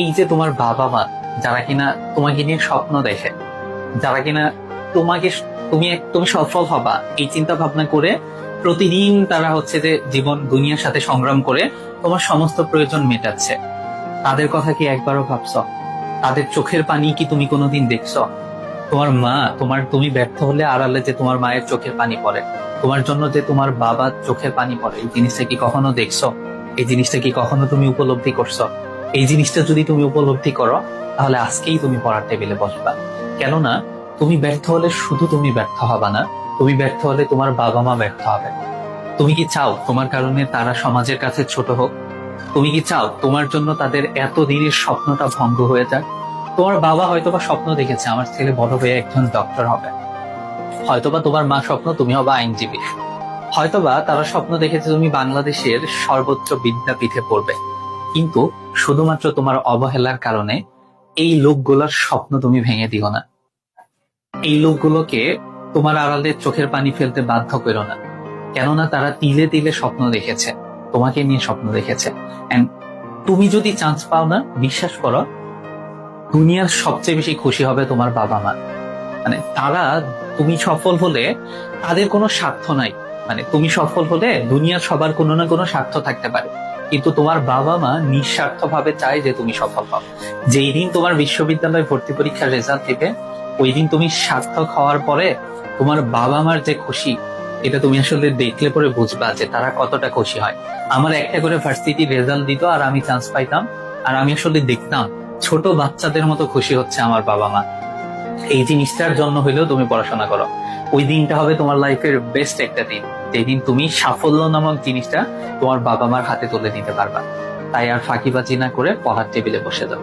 এই যে তোমার বাবা মা যারা কিনা তোমাকে নিয়ে স্বপ্ন দেখে, যারা কিনা তোমাকে তুমি তুমি সফল হবা এই চিন্তা ভাবনা করে প্রতিদিন তারা হচ্ছে যে জীবন দুনিয়ার সাথে সংগ্রাম করে তোমার সমস্ত প্রয়োজন মেটাচ্ছে, তাদের কথা কি একবারও ভাবছো? তাদের চোখের পানি কি তুমি কোনোদিন দেখছো? তোমার মা তুমি ব্যর্থ হলে আড়ালে যে তোমার মায়ের চোখের পানি পড়ে, তোমার জন্য যে তোমার বাবার চোখের পানি পড়ে, এই জিনিসটা কি কখনো দেখছো? এই জিনিসটা কি কখনো তুমি উপলব্ধি করছো? এই জিনিসটা যদি তুমি উপলব্ধি করো, তাহলে আজকেই তুমি পড়ার টেবিলে বসবা। কেননা তুমি ব্যর্থ হলে শুধু তুমি ব্যর্থ হবা না, তুমি ব্যর্থ হলে তোমার বাবা মা ব্যর্থ হবে। তুমি কি চাও তোমার কারণে তারা সমাজের কাছে ছোট হোক? তুমি কি চাও তোমার জন্য তাদের এতদিনের স্বপ্নটা ভঙ্গ হয়ে যাক? তোমার বাবা হয়তোবা স্বপ্ন দেখেছে আমার ছেলে বড় হয়ে একজন ডক্টর হবে, হয়তোবা তোমার মা স্বপ্ন তুমি হবে আইনজীবী, হয়তোবা তারা স্বপ্ন দেখেছে তুমি বাংলাদেশের সর্বোচ্চ বিদ্যাপীঠে পড়বে। কিন্তু শুধুমাত্র তোমার অবহেলার কারণে এই লোকগুলোর স্বপ্ন তুমি ভেঙে দিও না। এই লোকগুলোকে তোমার আড়ালে চোখের পানি ফেলতে বাধ্য করো না। কেননা তারা তিলে তিলে স্বপ্ন দেখেছে, তোমাকে নিয়ে স্বপ্ন দেখেছে। এন্ড তুমি যদি চান্স পাও না, বিশ্বাস করো, দুনিয়ার সবচেয়ে বেশি খুশি হবে তোমার বাবা মা। মানে তারা, তুমি সফল হলে তাদের কোনো স্বার্থ নাই। মানে তুমি সফল হলে দুনিয়ার সবার কোনো না কোনো স্বার্থ থাকতে পারে, কিন্তু তোমার বাবা মা নিঃস্বার্থ ভাবে চায় যে তুমি সফল হও। যেই দিন তোমার বিশ্ববিদ্যালয় ভর্তি পরীক্ষার রেজাল্ট দিবে, ওই দিন তুমি সার্থক হওয়ার পরে তোমার বাবা মার যে খুশি, এটা তুমি আসলে দেখলে পরে বুঝবা যে তারা কতটা খুশি হয়। আমার একটা করে ভার্সিটি রেজাল্ট দিত আর আমি চান্স পাইতাম, আর আমি আসলে দেখতাম ছোট বাচ্চাদের মতো খুশি হচ্ছে আমার বাবা মা। এই জিনিসটার জন্য হইলেও তুমি পড়াশোনা করো। ওই দিনটা হবে তোমার লাইফের বেস্ট একটা দিন, যেদিন তুমি সাফল্য নামক জিনিসটা তোমার বাবা মার হাতে তুলে দিতে পারবা। তাই আর ফাঁকিবাজি না করে পড়ার টেবিলে বসে যাও।